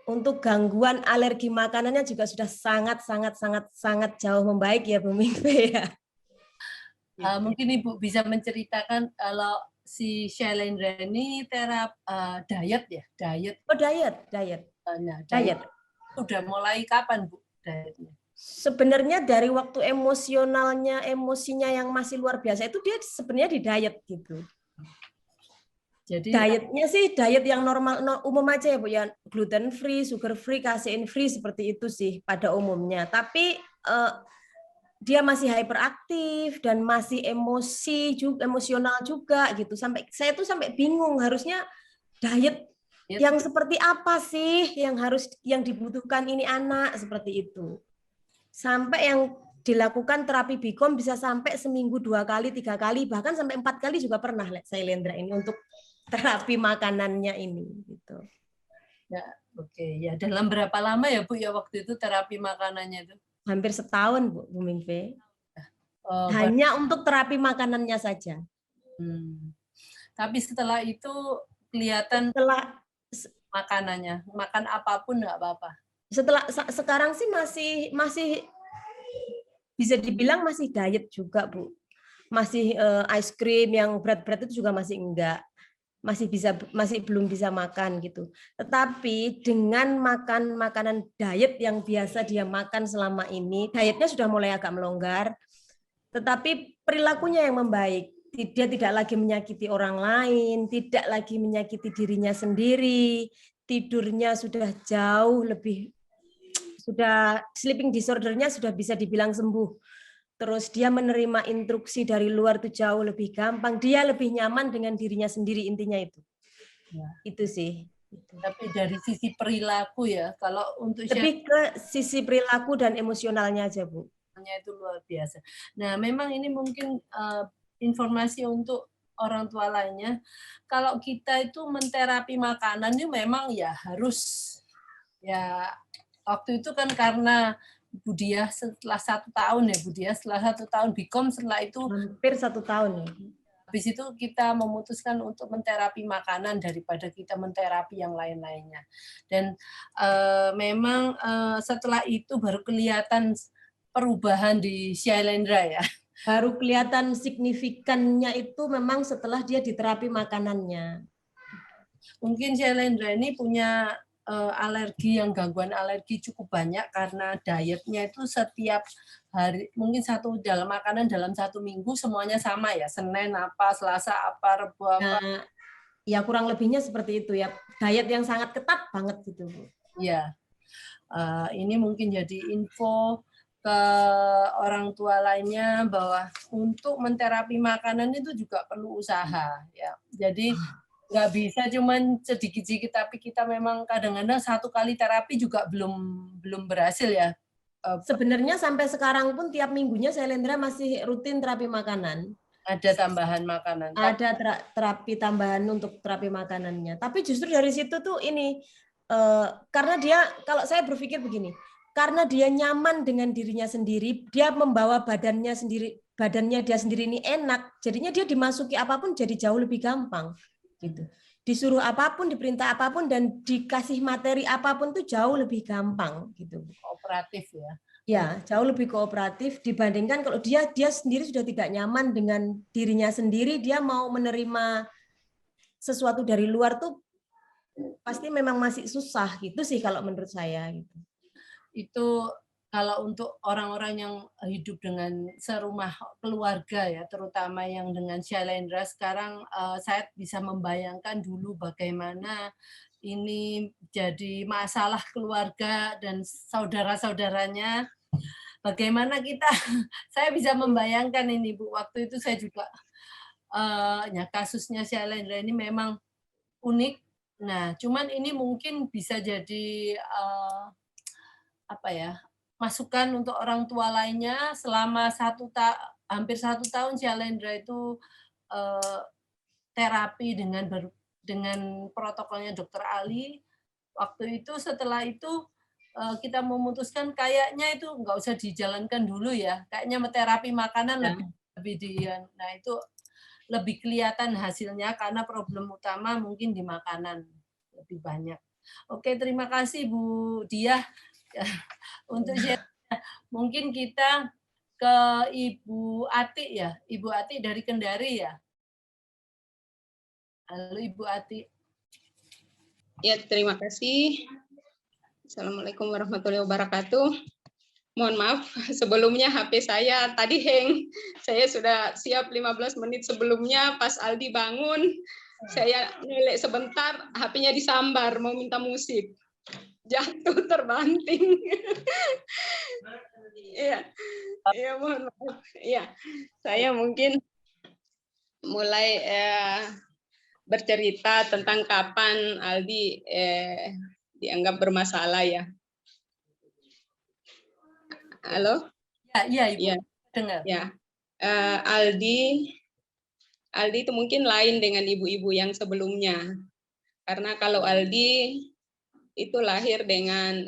untuk gangguan alergi makanannya juga sudah sangat jauh membaik ya Bu Mingve ya. Mungkin Ibu bisa menceritakan kalau si Shailendra ini diet ya, diet. Oh diet. Nah, diet udah mulai kapan Bu dietnya? Sebenarnya dari waktu emosinya yang masih luar biasa itu dia sebenarnya di diet gitu. Jadi Dietnya sih diet yang normal, umum aja ya Bu ya, gluten free, sugar free, kasein free seperti itu sih pada umumnya. Tapi dia masih hyperaktif dan masih emosional juga gitu. Saya tuh sampai bingung harusnya diet yang seperti apa sih yang dibutuhkan ini anak seperti itu. Sampai yang dilakukan terapi Bicom bisa sampai seminggu 2 kali, 3 kali, bahkan sampai 4 kali juga pernah Shailendra ini untuk terapi makanannya ini gitu. Ya, oke. Ya, dalam berapa lama ya Bu ya waktu itu terapi makanannya itu? Hampir setahun Bu Mingve. Hanya untuk terapi makanannya saja. Tapi setelah itu kelihatan makanannya, makan apapun nggak apa-apa. Sekarang sih masih bisa dibilang masih diet juga Bu. Masih ice cream yang berat-berat itu juga masih enggak. Masih belum bisa makan gitu. Tetapi dengan makan makanan diet yang biasa dia makan selama ini, dietnya sudah mulai agak melonggar, tetapi perilakunya yang membaik. Dia tidak lagi menyakiti orang lain, tidak lagi menyakiti dirinya sendiri, tidurnya sudah jauh lebih, sudah sleeping disorder-nya sudah bisa dibilang sembuh. Terus dia menerima instruksi dari luar itu jauh lebih gampang. Dia lebih nyaman dengan dirinya sendiri, intinya itu. Ya. Itu sih. Tapi dari sisi perilaku ya, kalau untuk lebih ke sisi perilaku dan emosionalnya aja Bu. Itu luar biasa. Nah, memang ini mungkin informasi untuk orang tua lainnya. Kalau kita itu menterapi makanan itu memang ya harus ya waktu itu kan karena Bu Diah setelah 1 tahun ya Bu Diah setelah 1 tahun Bicom, setelah itu hampir 1 tahun ya. Habis itu kita memutuskan untuk menterapi makanan daripada kita menterapi yang lain-lainnya. Dan memang setelah itu baru kelihatan perubahan di Shailendra ya. Baru kelihatan signifikannya itu memang setelah dia diterapi makanannya. Mungkin Shailendra ini punya alergi, gangguan alergi cukup banyak karena dietnya itu setiap hari, mungkin dalam makanan dalam 1 minggu semuanya sama ya, Senin apa, Selasa apa, Rabu apa. Nah, ya kurang lebihnya seperti itu ya, diet yang sangat ketat banget gitu. Ya, ini mungkin jadi info ke orang tua lainnya bahwa untuk menterapi makanan itu juga perlu usaha ya. Jadi nggak bisa cuman sedikit-sedikit, tapi kita memang kadang-kadang 1 kali terapi juga belum berhasil ya. Sebenarnya sampai sekarang pun tiap minggunya Shailendra masih rutin terapi makanan. Ada tambahan makanan. Ada terapi tambahan untuk terapi makanannya. Tapi justru dari situ tuh ini, karena dia, kalau saya berpikir begini, karena dia nyaman dengan dirinya sendiri, dia membawa badannya dia sendiri ini enak, jadinya dia dimasuki apapun jadi jauh lebih gampang. Gitu. Disuruh apapun, diperintah apapun, dan dikasih materi apapun tuh jauh lebih gampang gitu. Kooperatif ya. Ya, jauh lebih kooperatif dibandingkan kalau dia sendiri sudah tidak nyaman dengan dirinya sendiri, dia mau menerima sesuatu dari luar tuh pasti memang masih susah gitu sih kalau menurut saya gitu. Itu kalau untuk orang-orang yang hidup dengan serumah keluarga ya, terutama yang dengan Shailendra sekarang, saya bisa membayangkan dulu bagaimana ini jadi masalah keluarga dan saudara-saudaranya. Bagaimana kita, saya bisa membayangkan ini Bu, waktu itu saya juga, ya kasusnya Shailendra ini memang unik. Nah, cuman ini mungkin bisa jadi apa ya, masukan untuk orang tua lainnya. Selama hampir 1 tahun Shailendra itu terapi dengan protokolnya Dokter Ali. Waktu itu setelah itu kita memutuskan kayaknya itu nggak usah dijalankan dulu ya. Kayaknya terapi makanan nah itu lebih kelihatan hasilnya karena problem utama mungkin di makanan lebih banyak. Oke, terima kasih Bu Diah untuk share. Mungkin kita ke Ibu Ati ya, Ibu Ati dari Kendari ya. Halo Ibu Ati. Ya, terima kasih. Assalamualaikum warahmatullahi wabarakatuh. Mohon maaf, sebelumnya HP saya tadi hang. Saya sudah siap 15 menit sebelumnya, pas Aldi bangun, saya ngelek sebentar, HP-nya disambar, mau minta musik. Jatuh terbanting. Iya, iya mohon maaf. Iya, saya mungkin mulai bercerita tentang kapan Aldi dianggap bermasalah ya. Halo? Ya, Ibu. Ya, Dengar. ya. Aldi itu mungkin lain dengan ibu-ibu yang sebelumnya. Karena kalau Aldi itu lahir dengan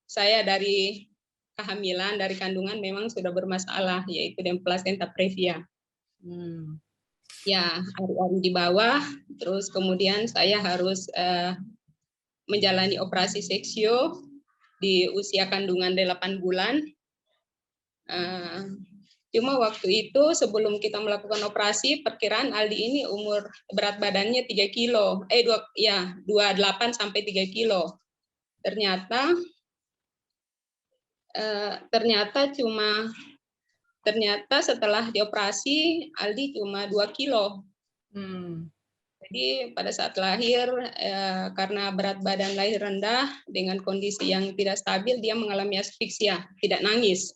saya dari kehamilan, dari kandungan memang sudah bermasalah, yaitu dengan plasenta previa. Ya, hari-hari di bawah, terus kemudian saya harus menjalani operasi seksio di usia kandungan 8 bulan. Cuma waktu itu sebelum kita melakukan operasi, perkiraan Aldi ini umur berat badannya 3 kilo, 28 sampai 3 kilo. Ternyata setelah dioperasi Aldi cuma 2 kilo. Jadi pada saat lahir karena berat badan lahir rendah dengan kondisi yang tidak stabil, dia mengalami asfiksia, tidak nangis.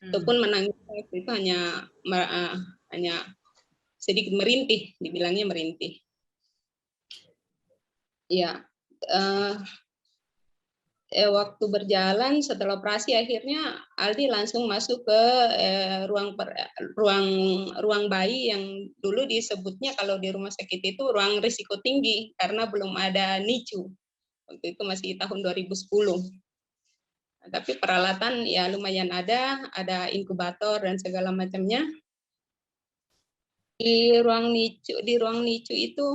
Ataupun menangis itu hanya sedikit merintih, dibilangnya merintih. Ya, waktu berjalan setelah operasi akhirnya Aldi langsung masuk ke ruang bayi yang dulu disebutnya kalau di rumah sakit itu ruang risiko tinggi karena belum ada NICU. Waktu itu masih tahun 2010. Tapi peralatan ya lumayan ada inkubator dan segala macamnya. Di ruang NICU itu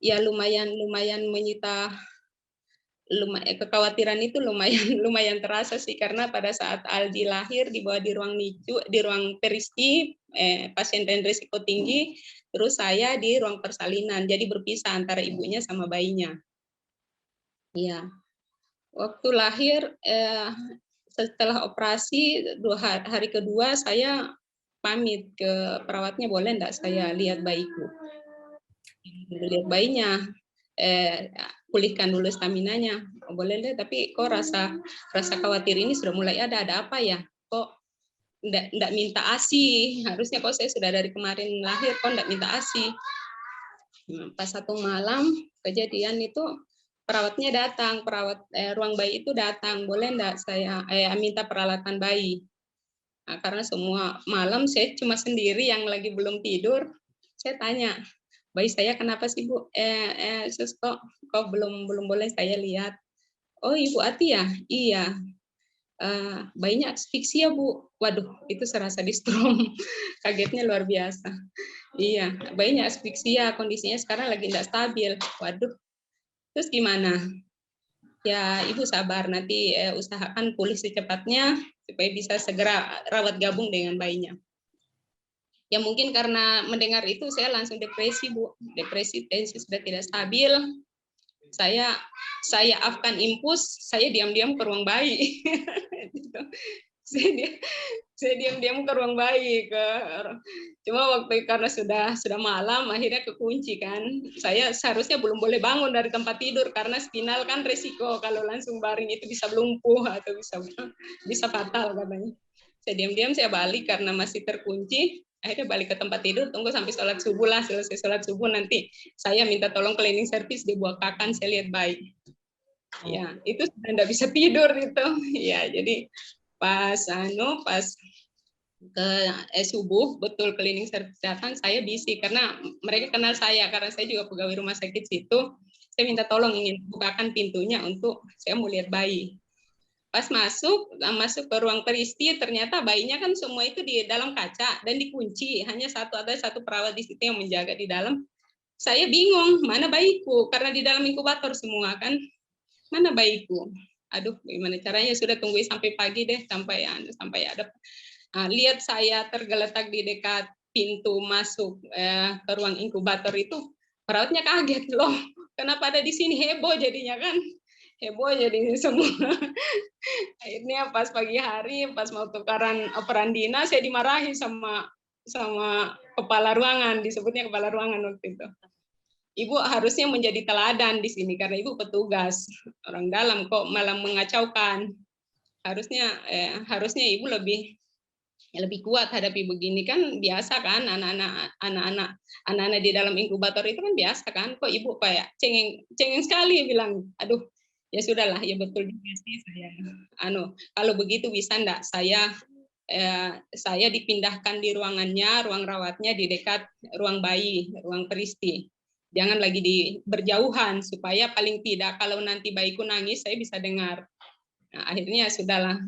ya lumayan menyita, kekhawatiran itu lumayan terasa sih, karena pada saat Aldi lahir dibawa di ruang NICU, di ruang peristi pasien dan risiko tinggi, terus saya di ruang persalinan, jadi berpisah antara ibunya sama bayinya. Iya. Waktu lahir setelah operasi hari kedua saya pamit ke perawatnya, boleh enggak saya lihat bayiku. Lihat bayinya, pulihkan dulu staminanya. Oh, boleh deh, tapi kok rasa khawatir ini sudah mulai ada apa ya? Kok enggak minta ASI? Harusnya kok saya sudah dari kemarin lahir kok enggak minta ASI. Pas satu malam kejadian itu perawatnya datang, ruang bayi itu datang, boleh enggak saya minta peralatan bayi. Nah, karena semua malam saya cuma sendiri yang lagi belum tidur, saya tanya, bayi saya kenapa sih Bu? Sus, kok belum boleh saya lihat? Oh Ibu Ati ya? Iya. Bayinya asfiksia Bu. Waduh, itu serasa di-strom. Kagetnya luar biasa. Iya, bayinya asfiksia, kondisinya sekarang lagi tidak stabil. Waduh, terus gimana? Ya Ibu sabar, nanti usahakan pulih secepatnya supaya bisa segera rawat gabung dengan bayinya. Ya mungkin karena mendengar itu saya langsung depresi Bu, depresi, tensi sudah tidak stabil. Saya afkan impus, saya diam-diam ke ruang bayi. Saya diam-diam ke ruang bayi, cuma waktu karena sudah malam akhirnya kekunci kan. Saya seharusnya belum boleh bangun dari tempat tidur karena spinal kan resiko kalau langsung baring itu bisa lumpuh atau bisa fatal katanya. Saya diam-diam saya balik karena masih terkunci. Akhirnya balik ke tempat tidur, tunggu sampai sholat subuh lah. Selesai sholat subuh nanti saya minta tolong cleaning service dibukakan, saya lihat bayi. Ya itu sudah tidak bisa tidur itu. Ya jadi pas ke subuh betul cleaning service datang, saya bisik karena mereka kenal saya karena saya juga pegawai rumah sakit situ. Saya minta tolong ingin bukakan pintunya untuk saya mau lihat bayi. Pas masuk ke ruang peristi, ternyata bayinya kan semua itu di dalam kaca dan dikunci, hanya ada satu perawat di situ yang menjaga di dalam. saya bingung mana bayiku karena di dalam inkubator semua kan, mana bayiku. Aduh, gimana caranya, sudah tunggu sampai pagi deh, sampai ada. Lihat saya tergeletak di dekat pintu masuk ke ruang inkubator itu, perawatnya kaget loh, kenapa ada di sini, heboh jadinya kan, heboh jadi semua. Akhirnya pas pagi hari, pas mau tukaran operandina, saya dimarahi sama kepala ruangan, disebutnya kepala ruangan waktu itu. Ibu harusnya menjadi teladan di sini karena ibu petugas, orang dalam kok malah mengacaukan. Harusnya ibu lebih kuat hadapi begini, kan biasa kan, anak-anak di dalam inkubator itu kan biasa kan, kok ibu kayak cengeng sekali bilang. Aduh, ya sudahlah, ya betul juga sih saya. Kalau begitu bisa enggak saya dipindahkan di ruangannya, ruang rawatnya di dekat ruang bayi, ruang peristi. Jangan lagi berjauhan supaya paling tidak kalau nanti bayiku nangis saya bisa dengar. Nah, akhirnya sudahlah,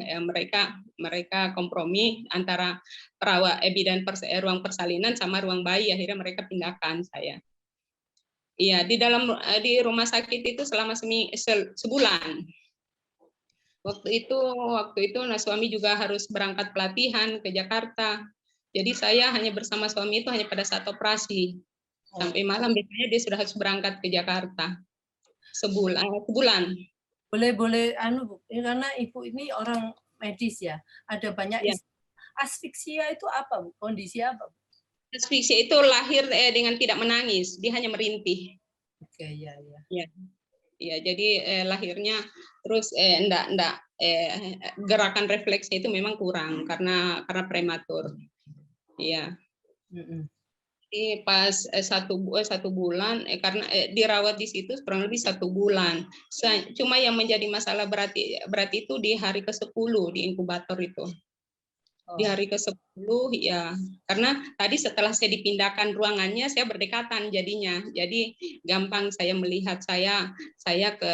mereka kompromi antara perawat bidan ruang persalinan sama ruang bayi, akhirnya mereka pindahkan saya. Iya, di rumah sakit itu selama sebulan. Waktu itu nah, suami juga harus berangkat pelatihan ke Jakarta. Jadi saya hanya bersama suami itu hanya pada saat operasi. Sampai malam biasanya dia sudah harus berangkat ke Jakarta. Sebulan. Boleh Bu, karena Ibu ini orang medis ya. Ada banyak Ya. Asfiksia itu apa Bu? Kondisi apa? Asfiksia itu lahir dengan tidak menangis, dia hanya merintih. Oke, ya. Ya, jadi lahirnya terus gerakan refleksnya itu memang kurang karena prematur. Iya. Jadi pas satu bulan karena dirawat di situ kurang lebih 1 bulan. Cuma yang menjadi masalah berarti itu di hari ke-10 di inkubator itu. Di hari ke-10 ya, karena tadi setelah saya dipindahkan ruangannya saya berdekatan jadinya. Jadi gampang saya melihat, saya ke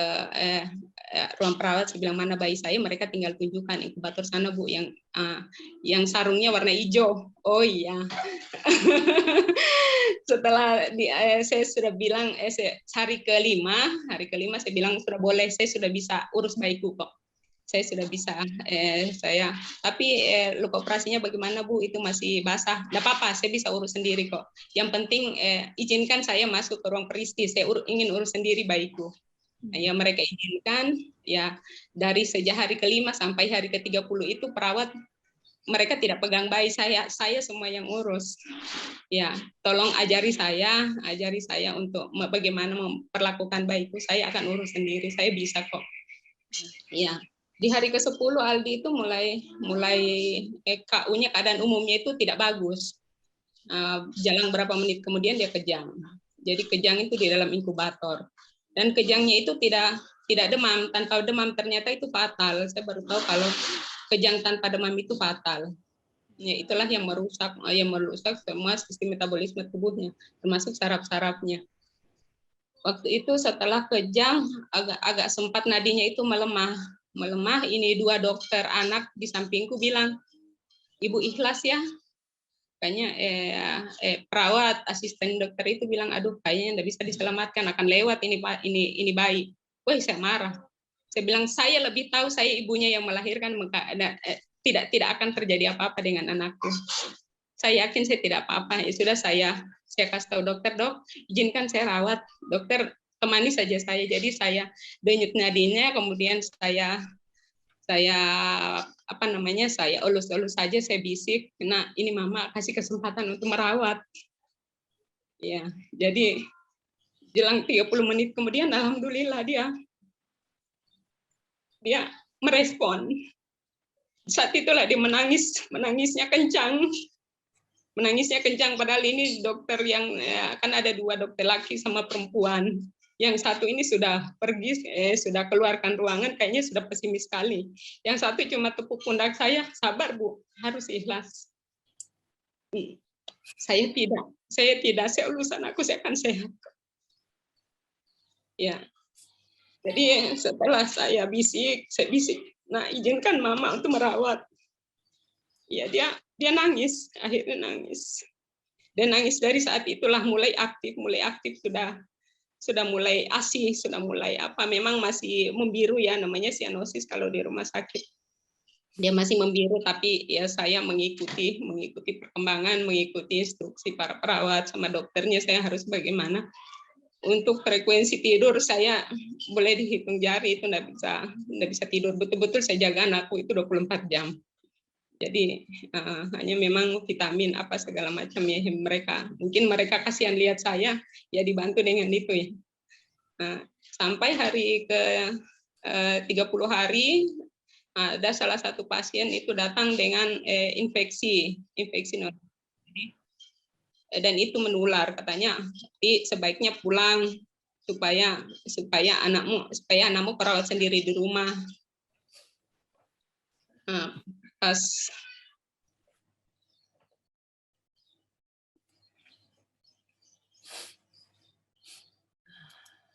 ruang perawat, saya bilang mana bayi saya, mereka tinggal tunjukkan inkubator sana Bu yang sarungnya warna hijau. Oh iya. Setelah saya sudah bilang hari ke-5 saya bilang sudah boleh, saya sudah bisa urus bayiku kok. Saya sudah bisa, tapi luka operasinya bagaimana Bu? Itu masih basah. Nggak apa-apa, saya bisa urus sendiri kok. Yang penting izinkan saya masuk ke ruang peristi, saya ingin urus sendiri bayiku. Ya mereka izinkan, ya dari sejak hari ke-5 sampai hari ke-30 itu perawat mereka tidak pegang bayi saya semua yang urus. Ya, tolong ajari saya untuk bagaimana memperlakukan bayiku, saya akan urus sendiri, saya bisa kok. Ya. Di hari ke-10 Aldi itu mulai KU-nya, keadaan umumnya itu tidak bagus. Jalan berapa menit kemudian dia kejang. Jadi kejang itu di dalam inkubator. Dan kejangnya itu tidak demam. Tanpa demam ternyata itu fatal. Saya baru tahu kalau kejang tanpa demam itu fatal. Ya, itulah yang merusak semua sistem metabolisme tubuhnya, termasuk saraf-sarafnya. Waktu itu setelah kejang agak sempat nadinya itu melemah. Ini 2 dokter anak di sampingku bilang, Ibu ikhlas ya. Kayaknya perawat asisten dokter itu bilang, aduh kayaknya nggak bisa diselamatkan, akan lewat ini bayi. Wah, saya marah. Saya bilang, saya lebih tahu, saya ibunya yang melahirkan, tidak akan terjadi apa-apa dengan anakku. Saya yakin saya tidak apa-apa. Ya sudah, saya kasih tahu dokter, Dok, izinkan saya rawat. Dokter temani saja saya. Jadi saya denyut nadinya, kemudian saya elus-elus saja, saya bisik, nah ini Mama kasih kesempatan untuk merawat. Ya, jadi jelang 30 menit kemudian alhamdulillah dia merespon. Saat itulah dia menangisnya kencang. Padahal ini dokter yang kan ada 2 dokter laki sama perempuan. Yang satu ini sudah pergi, sudah keluarkan ruangan, kayaknya sudah pesimis sekali. Yang satu cuma tepuk pundak saya, sabar Bu, harus ikhlas. Saya tidak, saya lulusan aku, saya akan sehat. Ya, jadi setelah saya bisik, nah izinkan Mama untuk merawat. Ya dia nangis, akhirnya nangis. Dan nangis dari saat itulah mulai aktif sudah mulai ASI, sudah mulai apa, memang masih membiru ya, namanya sianosis kalau di rumah sakit. Dia masih membiru, tapi ya saya mengikuti perkembangan, mengikuti instruksi para perawat sama dokternya, saya harus bagaimana. Untuk frekuensi tidur saya boleh dihitung jari, itu enggak bisa tidur betul-betul, saya jaga anakku itu 24 jam. Jadi hanya memang vitamin apa segala macam ya, mungkin mereka kasihan lihat saya, ya dibantu dengan itu ya. Sampai hari ke 30 hari ada salah satu pasien itu datang dengan infeksi dan itu menular, katanya sebaiknya pulang supaya anakmu perawat sendiri di rumah. Pas